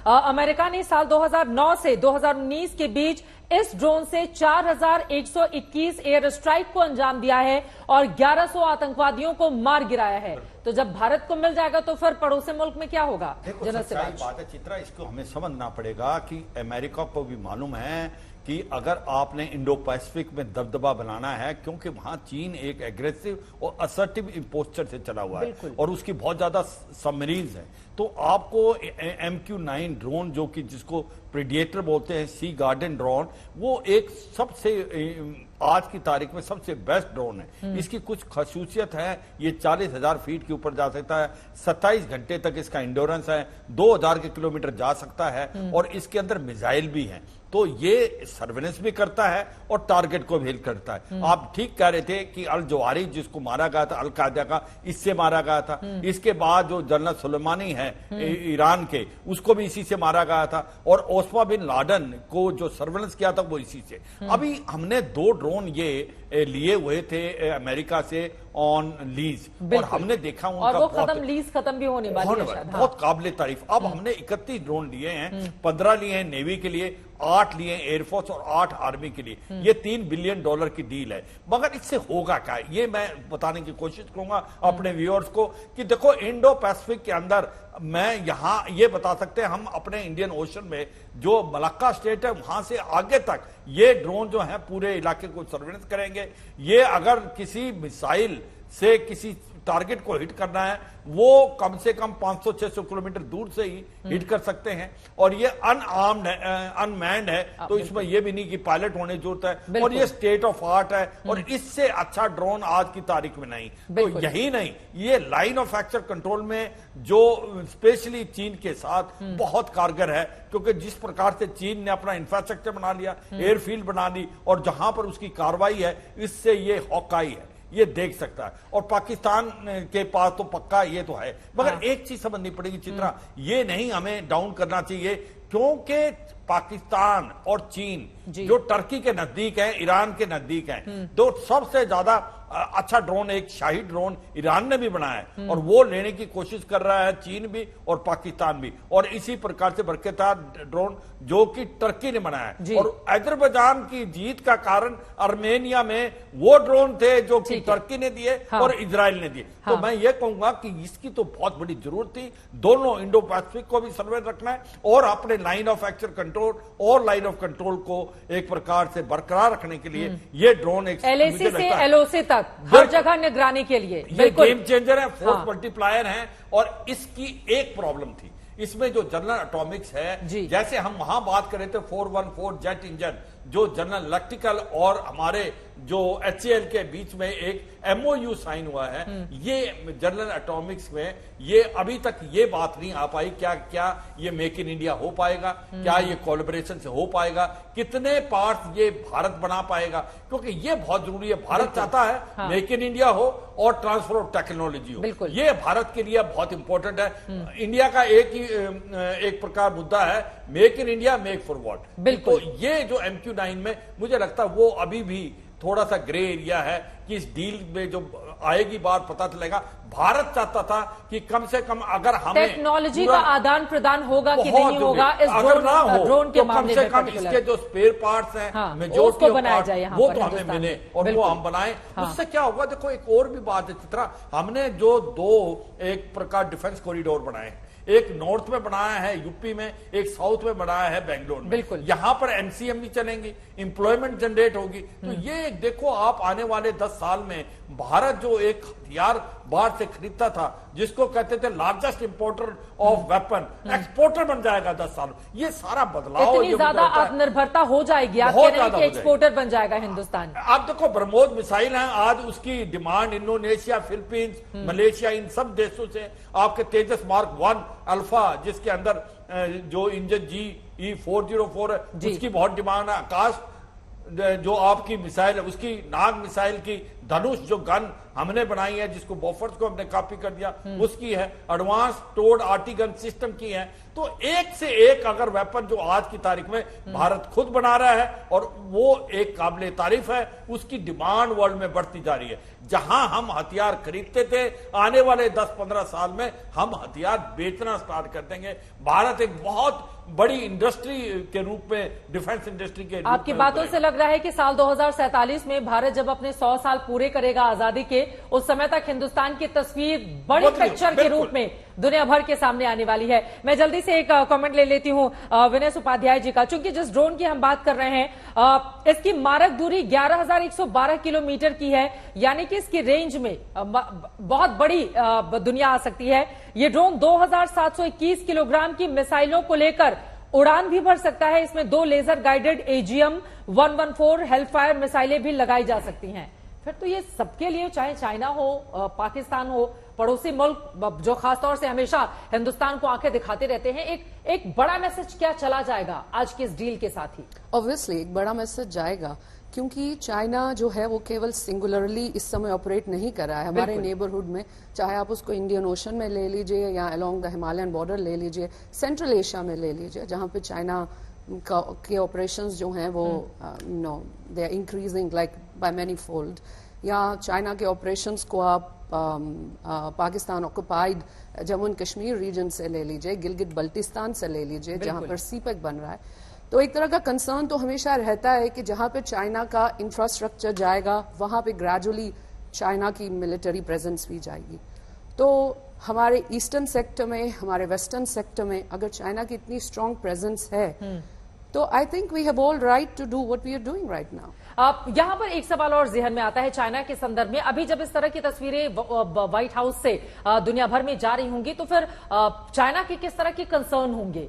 America ने साल 2009 से 2019 के बीच इस ड्रोन से 4121 एयर स्ट्राइक को अंजाम दिया है और 1100 आतंकवादियों को मार गिराया है। तो जब भारत को मिल जाएगा तो फिर पड़ोसी मुल्क में क्या होगा? सच्चाई बात है चित्रा, इसको हमें समझना पड़ेगा कि अमेरिका को भी मालूम है कि अगर आपने इंडो पैसिफिक में दबदबा बनाना है, क्योंकि वहां चीन एक एग्रेसिव और असर्टिव पोस्चर से चला हुआ है और उसकी बहुत ज्यादा सबमरीन्स है, तो आपको MQ-9 ड्रोन, जो कि जिसको प्रेडिएटर बोलते हैं, सी गार्डन ड्रोन, वो एक सबसे आज की तारीख में सबसे बेस्ट ड्रोन है। इसकी कुछ खसूसियत है, ये 40,000 फीट के ऊपर जा सकता है, 27 घंटे तक इसका इंडोरेंस है, 2000 किलोमीटर जा सकता है और इसके अंदर मिसाइल भी हैं। तो ये सर्वेलेंस भी करता है और टारगेट को भी हिट करता है। आप ठीक कह रहे थे कि अल जवारी जिसको मारा गया था, अल कायदा का, इससे मारा गया था। इसके बाद जो जनरल सुलेमानी है ईरान के, उसको भी इसी से मारा गया था और ओस्मा बिन लादेन को जो सर्वेलेंस किया था वो इसी से। अभी हमने 2 ड्रोन ये लिए हुए थे अमेरिका से ऑन लीज और हमने देखा उनका और वो लीज खत्म भी होने वाली है, बहुत काबिल तारीफ। अब हमने 31 ड्रोन लिए हैं, 15 लिए हैं नेवी के लिए, 8 लिए एयरफोर्स और 8 आर्मी के लिए। ये $3 बिलियन की डील है। मगर इससे होगा क्या, ये मैं बताने की कोशिश करूंगा अपने व्यूअर्स को कि देखो, इंडो पैसिफिक के अंदर मैं यहां ये बता सकते हैं, हम अपने इंडियन ओशन में जो मलक्का स्टेट है वहां से आगे तक ये ड्रोन जो है पूरे इलाके को सर्वेलेंस करेंगे। ये अगर किसी मिसाइल से किसी टारगेट को हिट करना है, वो कम से कम 500-600 किलोमीटर दूर से ही हिट कर सकते हैं। और ये अनआर्म्ड है, अनमैन्ड है, तो इसमें ये भी नहीं कि पायलट होने की जरूरत है और ये स्टेट ऑफ आर्ट है और इससे अच्छा ड्रोन आज की तारीख में नहीं। तो यही नहीं, ये लाइन ऑफ एक्शन कंट्रोल में जो स्पेशली चीन के साथ बहुत कारगर है, क्योंकि जिस प्रकार से चीन ने अपना इंफ्रास्ट्रक्चर बना लिया, एयरफील्ड बना ली और जहां पर उसकी कार्रवाई है, इससे ये हॉकाई है, ये देख सकता है। और पाकिस्तान के पास तो पक्का ये तो है। मगर एक चीज समझनी पड़ेगी चित्रा, ये नहीं हमें डाउन करना चाहिए, क्योंकि पाकिस्तान और चीन जो टर्की के नजदीक है, ईरान के नजदीक है, तो सबसे ज्यादा अच्छा ड्रोन एक शाही ड्रोन ईरान ने भी बनाया है और वो लेने की कोशिश कर रहा है चीन भी और पाकिस्तान भी। और इसी प्रकार से बरकतार ड्रोन जो कि टर्की ने बनाया है। और अजरबैजान की जीत का कारण आर्मेनिया में वो ड्रोन थे जो कि टर्की ने दिए और इजराइल ने दिए। तो मैं ये कहूंगा कि इसकी तो बहुत बड़ी जरूरत थी। दोनों इंडो पैसिफिक को भी सर्वे रखना है और अपने लाइन ऑफ एक्शन कंट्रोल और लाइन ऑफ कंट्रोल को एक प्रकार से बरकरार रखने के लिए ये ड्रोन एक LAC से LOC तक हर जगह निगरानी के लिए ये गेम चेंजर है, फोर्स मल्टीप्लायर है। और इसकी एक प्रॉब्लम थी, इसमें जो जनरल एटॉमिक्स है, जैसे हम वहां बात कर रहे थे 414 जेट इंजन, जो जनरल इलेक्ट्रिकल और हमारे जो HCL के बीच में एक MOU साइन हुआ है, ये जनरल एटॉमिक्स में ये अभी तक ये बात नहीं आ पाई, क्या ये मेक इन इंडिया हो पाएगा, क्या ये कोलैबोरेशन से हो पाएगा, कितने पार्ट्स ये भारत बना पाएगा, क्योंकि ये बहुत जरूरी है। भारत चाहता है मेक इन इंडिया हो और ट्रांसफर ऑफ टेक्नोलॉजी हो, ये भारत के लिए बहुत इंपॉर्टेंट है। इंडिया का एक प्रकार मुद्दा है, make in India make forward. तो ये जो MQ-9 में मुझे लगता है वो अभी भी थोड़ा सा ग्रे एरिया है कि इस डील में जो आएगी बात पता चलेगा। भारत चाहता था कि कम से कम अगर हमें टेक्नोलॉजी का आदान प्रदान होगा कि नहीं होगा, इस ड्रोन के मामले में कम इसके जो स्पेयर पार्ट्स हैं मेजॉरिटी बनाया जाए वो तो हमें मिले और वो हम बनाए। उससे क्या होगा, देखो एक और भी बात है चित्रा, हमने जो 2 एक प्रकार डिफेंस कॉरिडोर बनाए, एक नॉर्थ में बनाया है यूपी में, एक साउथ में बनाया है बेंगलोर में। यहां पर MCME चलेंगी, एम्प्लॉयमेंट जनरेट होगी। तो ये देखो, आप आने वाले 10 साल में भारत जो एक हथियार बाहर से खरीदता था, जिसको कहते थे largest importer of weapon, exporter बन जाएगा 10 साल। ये सारा बदलाव, इतनी ज्यादा आत्मनिर्भरता हो जाएगी, आप कह रहे हैं कि एक्सपोर्टर बन जाएगा हिंदुस्तान। आप देखो, ब्रह्मोस मिसाइल है, आज उसकी डिमांड इंडोनेशिया, फिलीपींस, मलेशिया, इन सब देशों से। आपके तेजस मार्क 1 अल्फा, जिसके अंदर जो इंजन GE-404 है, उसकी बहुत डिमांड है। आकाश जो आपकी मिसाइल है, उसकी नाग मिसाइल की धनुष जो गन हमने बनाई है, जिसको बॉफर्स को हमने कॉपी कर दिया, उसकी है। Advance towed arty gun system की है। तो एक से एक अगर वेपन जो आज की तारीख में भारत खुद बना रहा है और वो एक काबिले तारीफ है, उसकी डिमांड वर्ल्ड में बढ़ती जा रही है। जहां हम हथियार खरीदते थे, आने वाले 10-15 साल में हम हथियार बेचना स्टार्ट कर देंगे। भारत एक बहुत बड़ी इंडस्ट्री के रूप में, डिफेंस इंडस्ट्री के रूप आपकी में बातों से लग रहा है कि साल 2047 में भारत जब अपने 100 साल पूरे करेगा आजादी के, उस समय तक हिंदुस्तान की तस्वीर बड़ी पिक्चर के रूप में दुनिया भर के सामने आने वाली है। मैं जल्दी से एक कमेंट ले लेती हूं विनय उपाध्याय जी का, चूंकि जिस ड्रोन की हम बात कर रहे हैं इसकी मारक दूरी 11,112 किलोमीटर की है, यानी कि इसकी रेंज में बहुत बड़ी दुनिया आ सकती है। ये ड्रोन 2,721 किलोग्राम की मिसाइलों को लेकर उड़ान भी भर सकता है। इसमें 2 लेजर गाइडेड AGM-114 हेलफायर मिसाइलें भी लगाई जा सकती हैं। फिर तो ये सबके लिए, चाहे चाइना हो, पाकिस्तान हो, पड़ोसी मुल्क जो खासतौर से हमेशा हिंदुस्तान को आंखें दिखाते रहते हैं, एक बड़ा मैसेज क्या चला जाएगा आज के इस डील के साथ ही? ऑब्वियसली एक बड़ा मैसेज जाएगा, क्योंकि चाइना जो है वो केवल सिंगुलरली इस समय ऑपरेट नहीं कर रहा है हमारे नेबरहुड में, चाहे आप उसको इंडियन ओशन में ले लीजिए या अलोंग द हिमालयन बॉर्डर ले लीजिए, सेंट्रल एशिया में ले लीजिए, जहां पे चाइना के ऑपरेशंस जो हैं वो no they are increasing like by many fold, या चाइना के ऑपरेशंस को आप Pakistan occupied Jammu and Kashmir region से ले लीजिए, गिलगित बल्टिस्तान से ले लीजिए, जहां पर सीपेक बन रहा है। तो एक तरह का कंसर्न तो हमेशा रहता है कि जहां पे चाइना का इंफ्रास्ट्रक्चर जाएगा वहां पे ग्रेजुअली चाइना की मिलिट्री प्रेजेंस भी जाएगी। तो हमारे ईस्टर्न सेक्टर में, हमारे वेस्टर्न सेक्टर में अगर चाइना की इतनी स्ट्रांग प्रेजेंस है तो I think we have all right to do what we are doing right now. यहां पर एक सवाल और जहन में आता है चाइना के संदर्भ में। अभी जब इस तरह की तस्वीरें व्हाइट हाउस से दुनिया भर में जा रही होंगी तो फिर चाइना के किस तरह के कंसर्न होंगे,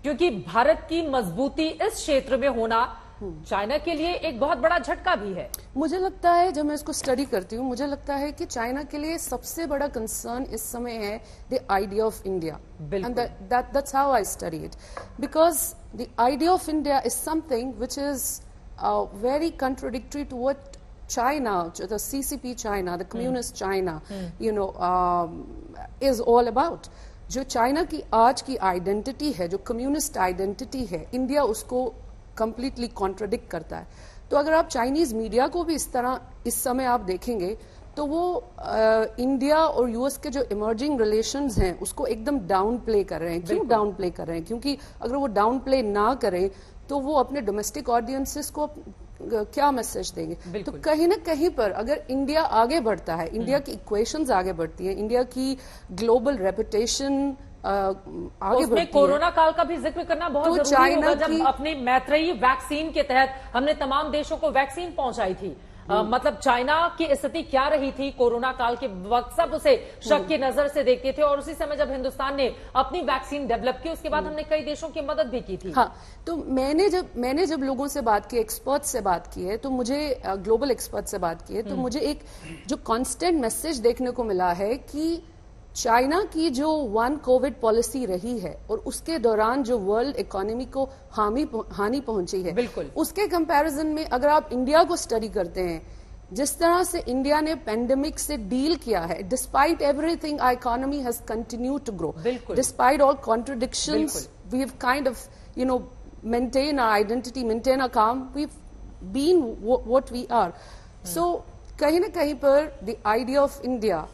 क्योंकि भारत की मजबूती इस क्षेत्र में होना चाइना के लिए एक बहुत बड़ा झटका भी है। मुझे लगता है, जब मैं इसको स्टडी करती हूँ, मुझे लगता है कि चाइना के लिए सबसे बड़ा कंसर्न इस समय है the idea of India, and that's how I study it, because the idea of India is something which is very contradictory to what China, the CCP China, the communist China, you know, is all about. जो China की आज की identity है, जो communist identity है, India उसको completely contradict करता है। तो अगर आप चाइनीज मीडिया को भी इस तरह इस समय आप देखेंगे तो वो इंडिया और यूएस के जो इमर्जिंग रिलेशंस हैं उसको एकदम डाउन प्ले कर रहे हैं। क्यों डाउन प्ले कर रहे हैं? क्योंकि अगर वो डाउन प्ले ना करें तो वो अपने डोमेस्टिक ऑडियंसेस को क्या मैसेज देंगे? तो कहीं ना कहीं पर अगर इंडिया आगे बढ़ता है, इंडिया की इक्वेशंस आगे बढ़ती हैं, इंडिया की ग्लोबल रेपुटेशन आगे बढ़ती है, कोरोना काल का भी जिक्र करना बहुत जरूरी होगा। जब अपनी मैत्रेयी वैक्सीन के तहत हमने तमाम देशों को वैक्सीन पहुंचाई थी, मतलब चाइना की स्थिति क्या रही थी कोरोना काल के वक्त, सब उसे शक की नजर से देखते थे, और उसी समय जब हिंदुस्तान ने अपनी वैक्सीन डेवलप की उसके बाद हमने कई देशों की मदद भी की थी। हाँ, तो मैंने जब लोगों से बात की, एक्सपर्ट से बात की है, तो मुझे ग्लोबल एक्सपर्ट से बात की है, तो मुझे एक जो कांस्टेंट मैसेज देखने को मिला है कि चाइना की जो वन कोविड पॉलिसी रही है और उसके दौरान जो वर्ल्ड इकोनॉमी को हानि पहुंची है, बिल्कुल उसके कंपैरिजन में अगर आप इंडिया को स्टडी करते हैं, जिस तरह से इंडिया ने पेंडेमिक से डील किया है, despite everything our economy has continued to grow, despite all contradictions, we have kind of you know maintain our identity, maintain our calm, we have been what we are. So कहीं ना कहीं पर the idea of India,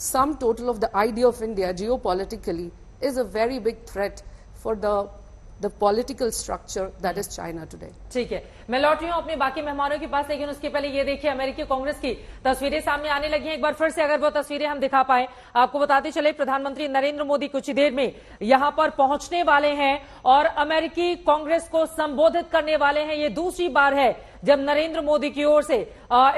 sum total of the idea of India geopolitically is a very big threat for the political structure that is China today. ठीक है, मैं लौट रही हूं अपने बाकी मेहमानों के पास, लेकिन उसके पहले ये देखिए अमेरिकी कांग्रेस की तस्वीरें सामने आने लगी हैं। एक बार फिर से अगर वो तस्वीरें हम दिखा पाए, आपको बताते चले प्रधानमंत्री नरेंद्र मोदी कुछ ही देर में यहां पर पहुंचने वाले हैं और अमेरिकी कांग्रेस को संबोधित करने वाले हैं। ये दूसरी बार है जब नरेंद्र मोदी की ओर से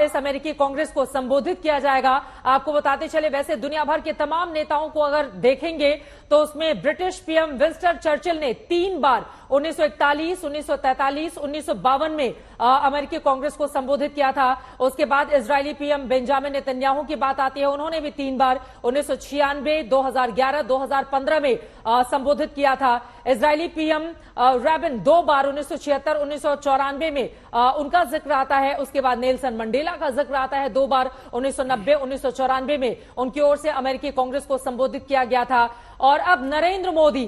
इस अमेरिकी कांग्रेस को संबोधित किया जाएगा। आपको बताते चले, वैसे दुनिया भर के तमाम नेताओं को अगर देखेंगे तो उसमें ब्रिटिश पीएम विंस्टन चर्चिल ने 3 बार 1941, 1943, 1952 में अमेरिकी कांग्रेस को संबोधित किया था। उसके बाद इजरायली पीएम बेंजामिन नेतन्याहू की बात आती है, उन्होंने भी 3 बार 1996, 2011, 2015 में संबोधित किया था। इजरायली पीएम रैबिन 2 बार 1976, 1994 में उनका जिक्र आता है। उसके बाद नेल्सन मंडेला का जिक्र आता है 2 बार 1990, 1994 में उनकी ओर से अमेरिकी कांग्रेस को संबोधित किया गया था। और अब नरेंद्र मोदी,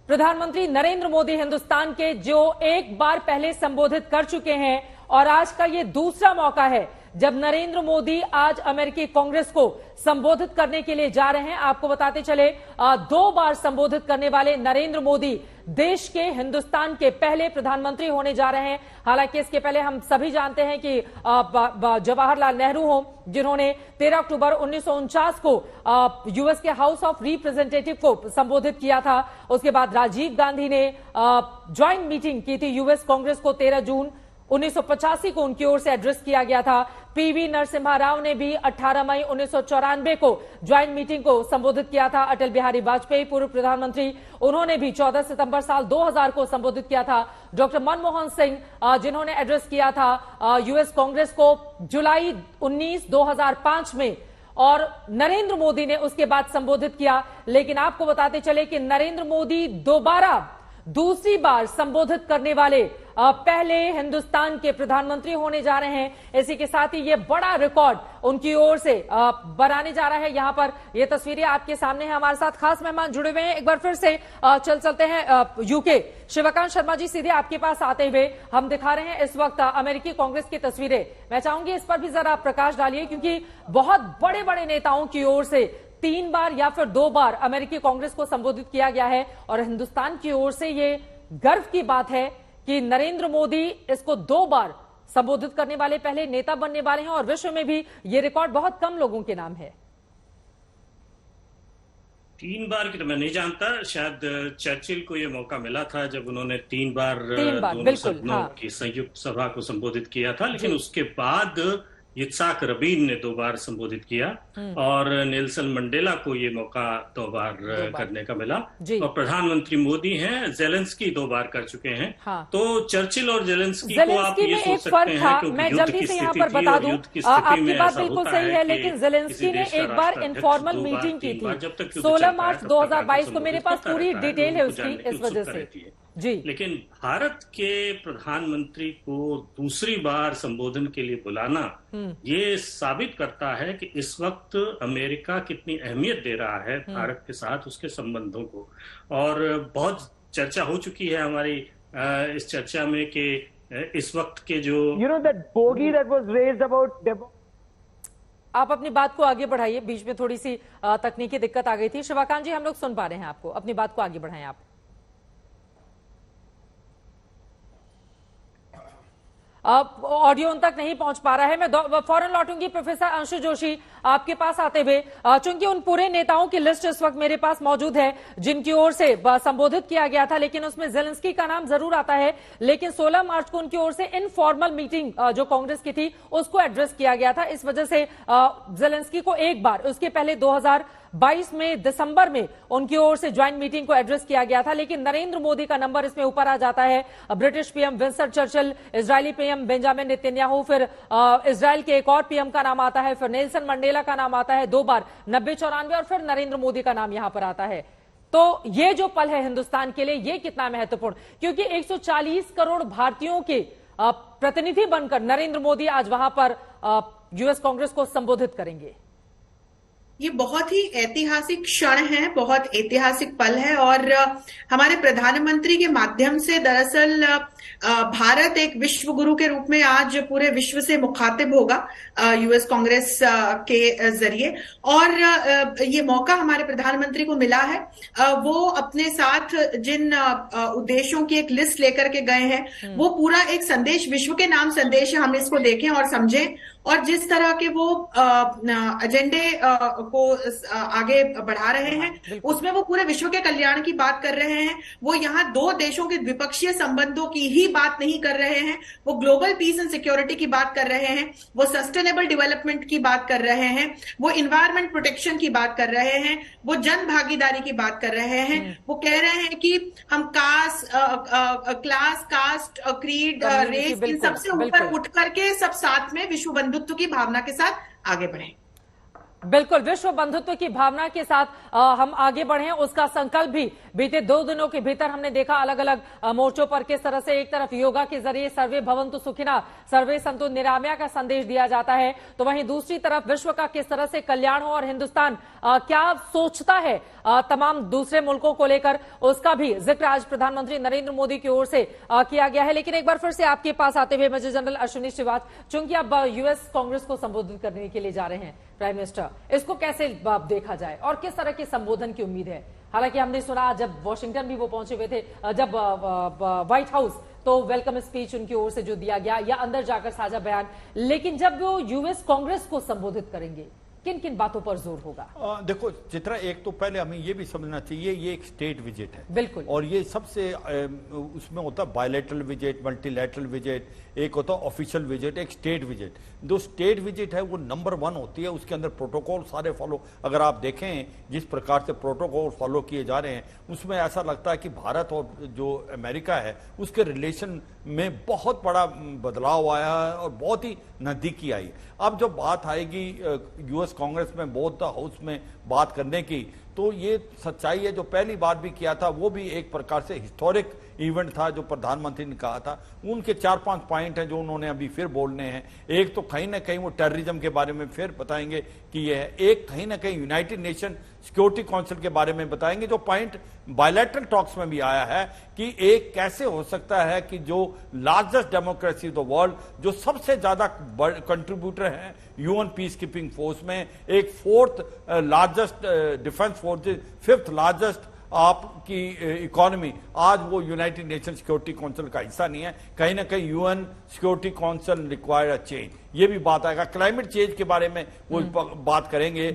प्रधानमंत्री नरेंद्र मोदी हिंदुस्तान के जो एक बार पहले संबोधित कर चुके हैं और आज का ये दूसरा मौका है जब नरेंद्र मोदी आज अमेरिकी कांग्रेस को संबोधित करने के लिए जा रहे हैं। आपको बताते चले 2 बार संबोधित करने वाले नरेंद्र मोदी देश के, हिंदुस्तान के पहले प्रधानमंत्री होने जा रहे हैं। हालांकि इसके पहले हम सभी जानते हैं कि जवाहरलाल नेहरू हो, जिन्होंने 13 अक्टूबर 1949 को यूएस के हाउस ऑफ रिप्रेजेंटेटिव को संबोधित किया था। उसके बाद राजीव गांधी ने ज्वाइंट मीटिंग की थी यूएस कांग्रेस को 13 जून 1985 को उनकी ओर से एड्रेस किया गया था। पीवी नरसिम्हा राव ने भी 18 मई 1994 को ज्वाइंट मीटिंग को संबोधित किया था। अटल बिहारी वाजपेयी पूर्व प्रधानमंत्री, उन्होंने भी 14 सितंबर साल 2000 को संबोधित किया था। डॉक्टर मनमोहन सिंह जिन्होंने एड्रेस किया था यूएस कांग्रेस को जुलाई 19 2005 में, और नरेंद्र मोदी ने उसके बाद संबोधित किया। लेकिन आपको बताते चले कि नरेंद्र मोदी दूसरी बार संबोधित करने वाले पहले हिंदुस्तान के प्रधानमंत्री होने जा रहे हैं। इसी के साथ ही ये बड़ा रिकॉर्ड उनकी ओर से बनाने जा रहा है। यहां पर ये तस्वीरें आपके सामने हैं। हमारे साथ खास मेहमान जुड़े हुए हैं। एक बार फिर से चलते हैं यूके। शिवकांत शर्मा जी, सीधे आपके पास आते हुए हम दिखा रहे हैं इस वक्त अमेरिकी कांग्रेस की तस्वीरें। मैं चाहूंगी इस पर भी जरा प्रकाश डालिए, क्योंकि बहुत बड़े बड़े नेताओं की ओर से 3 बार या फिर 2 बार अमेरिकी कांग्रेस को संबोधित किया गया है। और हिंदुस्तान की ओर से ये गर्व की बात है कि नरेंद्र मोदी इसको 2 बार संबोधित करने वाले पहले नेता बनने वाले हैं। और विश्व में भी ये रिकॉर्ड बहुत कम लोगों के नाम है। 3 बार की तो मैं नहीं जानता, शायद चर्चिल को ये मौका मिला था जब उन्होंने 3 बार दोनों सदनों की संयुक्त सभा को संबोधित किया था। लेकिन उसके बाद yitzhak रबीन ने 2 बार संबोधित किया और नेल्सन मंडेला को ये मौका 2 बार करने का मिला। और प्रधानमंत्री मोदी हैं, जेलेंस्की 2 बार कर चुके हैं। हाँ। तो चर्चिल और जेलेंस्की को आप ये सोच सकते हैं कि मैं जल्दी से यहाँ पर बता दूं, आपकी बात बिल्कुल सही है, लेकिन जेलेंस्की ने एक बार इनफॉर्मल मीटिंग की थी 16 मार्च 2022 को। मेरे पास पूरी डिटेल है उसकी, इस वजह से जी। लेकिन भारत के प्रधानमंत्री को दूसरी बार संबोधन के लिए बुलाना ये साबित करता है कि इस वक्त अमेरिका कितनी अहमियत दे रहा है भारत के साथ उसके संबंधों को। और बहुत चर्चा हो चुकी है हमारी इस चर्चा में कि इस वक्त के जो आप अपनी बात को आगे बढ़ाइए, बीच में थोड़ी सी तकनीकी दिक्कत आ गई थी। शिवकांत जी, हम लोग सुन पा रहे हैं आपको, अपनी बात को आगे बढ़ाएं आप। ऑडियो उन तक नहीं पहुंच पा रहा है। मैं फौरन लौटूंगी प्रोफेसर अंशु जोशी आपके पास आते हुए, चूंकि उन पूरे नेताओं की लिस्ट इस वक्त मेरे पास मौजूद है जिनकी ओर से संबोधित किया गया था, लेकिन उसमें जेलेंस्की का नाम जरूर आता है। लेकिन 16 मार्च को उनकी ओर से इनफॉर्मल मीटिंग जो कांग्रेस की थी उसको एड्रेस किया गया था। इस वजह से जेलेंस्की को एक बार, उसके पहले 2022 में दिसंबर में उनकी ओर से ज्वाइंट मीटिंग को एड्रेस किया गया था। लेकिन नरेंद्र मोदी का नंबर इसमें ऊपर आ जाता है। British PM Winston Churchill, Israeli PM Benjamin Netanyahu, फिर इजराइल के एक और पीएम का नाम आता है, फिर नेल्सन मंडेला का नाम आता है 2 बार 90-94, और फिर नरेंद्र मोदी का नाम यहां पर आता है। तो ये जो पल है हिंदुस्तान के लिए, ये कितना महत्वपूर्ण, क्योंकि 140 करोड़ भारतीयों के प्रतिनिधि बनकर नरेंद्र मोदी आज वहां पर यूएस कांग्रेस को संबोधित करेंगे। ये बहुत ही ऐतिहासिक क्षण है, बहुत ऐतिहासिक पल है। और हमारे प्रधानमंत्री के माध्यम से दरअसल भारत एक विश्व गुरु के रूप में आज पूरे विश्व से मुखातिब होगा यूएस कांग्रेस के जरिए। और ये मौका हमारे प्रधानमंत्री को मिला है। वो अपने साथ जिन उद्देश्यों की एक लिस्ट लेकर के गए हैं, वो पूरा एक संदेश, विश्व के नाम संदेश है, हम इसको देखें और समझें। और जिस तरह के वो एजेंडे को आगे बढ़ा रहे हैं, उसमें वो पूरे विश्व के कल्याण की बात कर रहे हैं। वो यहाँ 2 देशों के द्विपक्षीय संबंधों की ही बात नहीं कर रहे हैं, वो ग्लोबल पीस एंड सिक्योरिटी की बात कर रहे हैं, वो सस्टेनेबल डेवलपमेंट की बात कर रहे हैं, वो इन्वायरमेंट प्रोटेक्शन की बात कर रहे हैं, वो जन भागीदारी की बात कर रहे हैं। वो कह रहे हैं कि हम क्लास, कास्ट, क्रीड, रेस, इन सबसे ऊपर उठ करके सब साथ में विश्व बंधुत्व की भावना के साथ आगे बढ़ें। बिल्कुल, विश्व बंधुत्व की भावना के साथ हम आगे बढ़े, उसका संकल्प भी बीते 2 दिनों के भीतर हमने देखा अलग अलग मोर्चों पर किस तरह से एक तरफ योगा के जरिए सर्वे भवन्तु सुखिनः, सर्वे सन्तु निरामया का संदेश दिया जाता है, तो वहीं दूसरी तरफ विश्व का किस तरह से कल्याण हो और हिंदुस्तान क्या सोचता है तमाम दूसरे मुल्कों को लेकर, उसका भी जिक्र आज प्रधानमंत्री नरेंद्र मोदी की ओर से किया गया है। लेकिन एक बार फिर से आपके पास आते हुए मेजर जनरल अश्विनी श्रीवास्तव, चूंकि अब यूएस कांग्रेस को संबोधित करने के लिए जा रहे हैं प्राइम मिनिस्टर, इसको कैसे देखा जाए और किस तरह के संबोधन की उम्मीद है? हालांकि हमने सुना जब वॉशिंगटन भी वो पहुंचे हुए थे, जब व्हाइट हाउस, तो वेलकम स्पीच उनकी ओर से जो दिया गया या अंदर जाकर साझा बयान, लेकिन जब वो यूएस कांग्रेस को संबोधित करेंगे किन किन बातों पर जोर होगा? देखो चित्रा, एक तो पहले हमें ये भी समझना चाहिए ये एक स्टेट विजिट है, बिल्कुल, और ये सबसे उसमें होता है बायलैटरल विजिट, मल्टीलैटरल विजिट, एक होता है ऑफिशियल विजिट, एक स्टेट विजिट। जो स्टेट विजिट है वो नंबर 1 होती है, उसके अंदर प्रोटोकॉल सारे फॉलो, अगर आप देखें जिस प्रकार से प्रोटोकॉल फॉलो किए जा रहे हैं उसमें ऐसा लगता है कि भारत और जो अमेरिका है उसके रिलेशन में बहुत बड़ा बदलाव आया है और बहुत ही नजदीकी आई। अब जब बात आएगी यूएस कांग्रेस में बोथ हाउस में बात करने की, तो ये सच्चाई है, जो पहली बार भी किया था वो भी एक प्रकार से हिस्टोरिक इवेंट था जो प्रधानमंत्री ने कहा था। उनके 4-5 पॉइंट हैं जो उन्होंने अभी फिर बोलने हैं। एक तो कहीं ना कहीं वो टेररिज्म के बारे में फिर बताएंगे कि ये है, एक कहीं ना कहीं यूनाइटेड नेशन सिक्योरिटी काउंसिल के बारे में बताएंगे, जो पॉइंट बायलैटरल टॉक्स में भी आया है कि एक कैसे हो सकता है कि जो largest democracy of the world, जो सबसे ज्यादा कंट्रीब्यूटर है यूएन पीस कीपिंग फोर्स में, एक 4th largest defence force, 5th largest आपकी इकोनॉमी, आज वो यूनाइटेड नेशन सिक्योरिटी काउंसिल का हिस्सा नहीं है। कहीं ना कहीं UN security council require a change, ये भी बात आएगा। क्लाइमेट चेंज के बारे में वो बात करेंगे।